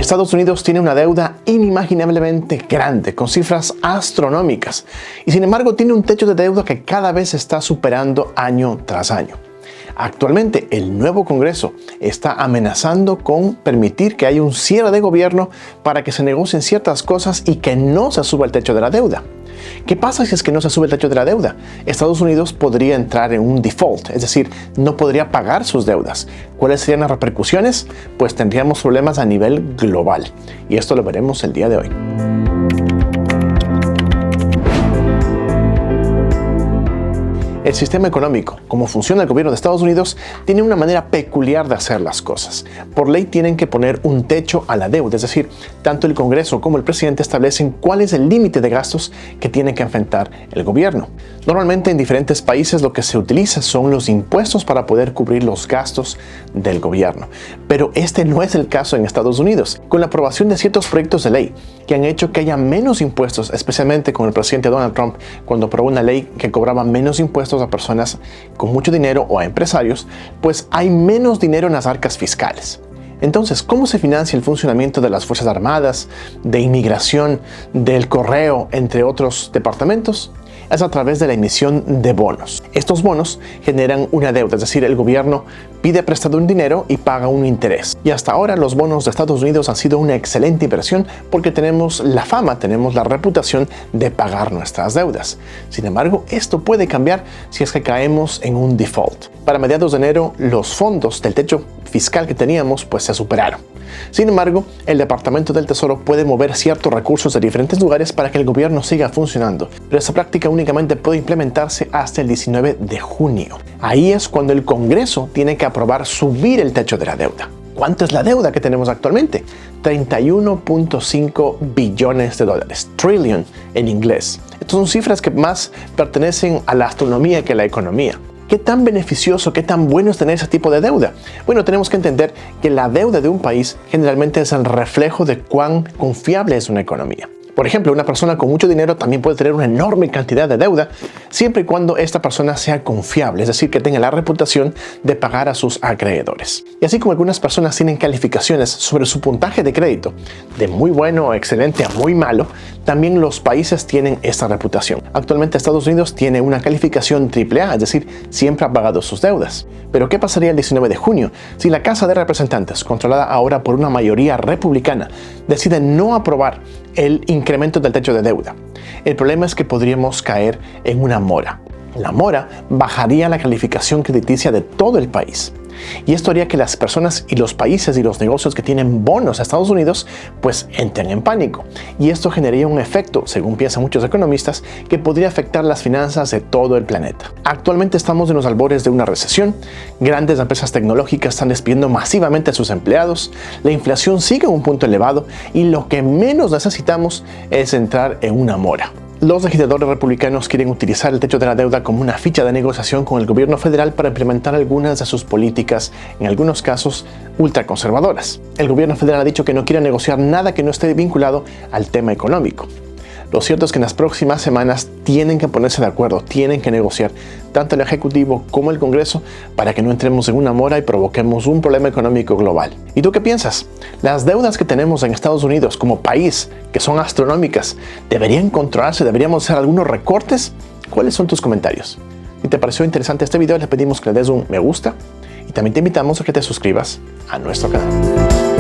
Estados Unidos tiene una deuda inimaginablemente grande, con cifras astronómicas, y sin embargo tiene un techo de deuda que cada vez está superando año tras año. Actualmente, el nuevo Congreso está amenazando con permitir que haya un cierre de gobierno para que se negocien ciertas cosas y que no se suba el techo de la deuda. ¿Qué pasa si es que no se sube el techo de la deuda? Estados Unidos podría entrar en un default, es decir, no podría pagar sus deudas. ¿Cuáles serían las repercusiones? Pues tendríamos problemas a nivel global. Y esto lo veremos el día de hoy. El sistema económico, como funciona el gobierno de Estados Unidos, tiene una manera peculiar de hacer las cosas. Por ley tienen que poner un techo a la deuda, es decir, tanto el Congreso como el presidente establecen cuál es el límite de gastos que tiene que enfrentar el gobierno. Normalmente en diferentes países lo que se utiliza son los impuestos para poder cubrir los gastos del gobierno. Pero este no es el caso en Estados Unidos. Con la aprobación de ciertos proyectos de ley que han hecho que haya menos impuestos, especialmente con el presidente Donald Trump, cuando aprobó una ley que cobraba menos impuestos a personas con mucho dinero o a empresarios, pues hay menos dinero en las arcas fiscales. Entonces, ¿cómo se financia el funcionamiento de las Fuerzas Armadas, de inmigración, del correo, entre otros departamentos? Es a través de la emisión de bonos. Estos bonos generan una deuda, es decir, el gobierno pide prestado un dinero y paga un interés. Y hasta ahora los bonos de Estados Unidos han sido una excelente inversión porque tenemos la fama, tenemos la reputación de pagar nuestras deudas. Sin embargo, esto puede cambiar si es que caemos en un default. Para mediados de enero, los fondos del techo fiscal que teníamos pues se superaron. Sin embargo, el Departamento del Tesoro puede mover ciertos recursos de diferentes lugares para que el gobierno siga funcionando, pero esta práctica únicamente puede implementarse hasta el 19 de junio. Ahí es cuando el Congreso tiene que aprobar subir el techo de la deuda. ¿Cuánto es la deuda que tenemos actualmente? 31.5 billones de dólares, trillion en inglés. Estas son cifras que más pertenecen a la astronomía que a la economía. ¿Qué tan beneficioso, qué tan bueno es tener ese tipo de deuda? Bueno, tenemos que entender que la deuda de un país generalmente es el reflejo de cuán confiable es una economía. Por ejemplo, una persona con mucho dinero también puede tener una enorme cantidad de deuda siempre y cuando esta persona sea confiable, es decir, que tenga la reputación de pagar a sus acreedores. Y así como algunas personas tienen calificaciones sobre su puntaje de crédito, de muy bueno o excelente a muy malo, también los países tienen esta reputación. Actualmente Estados Unidos tiene una calificación AAA, es decir, siempre ha pagado sus deudas. Pero ¿qué pasaría el 19 de junio si la Casa de Representantes, controlada ahora por una mayoría republicana, decide no aprobar el incremento del techo de deuda? El problema es que podríamos caer en una mora. La mora bajaría la calificación crediticia de todo el país. Y esto haría que las personas y los países y los negocios que tienen bonos a Estados Unidos pues entren en pánico. Y esto generaría un efecto, según piensan muchos economistas, que podría afectar las finanzas de todo el planeta. Actualmente estamos en los albores de una recesión, grandes empresas tecnológicas están despidiendo masivamente a sus empleados, la inflación sigue en un punto elevado y lo que menos necesitamos es entrar en una mora. Los legisladores republicanos quieren utilizar el techo de la deuda como una ficha de negociación con el gobierno federal para implementar algunas de sus políticas, en algunos casos ultraconservadoras. El gobierno federal ha dicho que no quiere negociar nada que no esté vinculado al tema económico. Lo cierto es que en las próximas semanas tienen que ponerse de acuerdo, tienen que negociar tanto el Ejecutivo como el Congreso para que no entremos en una mora y provoquemos un problema económico global. ¿Y tú qué piensas? ¿Las deudas que tenemos en Estados Unidos como país, que son astronómicas, deberían controlarse? ¿Deberíamos hacer algunos recortes? ¿Cuáles son tus comentarios? Si te pareció interesante este video, les pedimos que le des un me gusta y también te invitamos a que te suscribas a nuestro canal.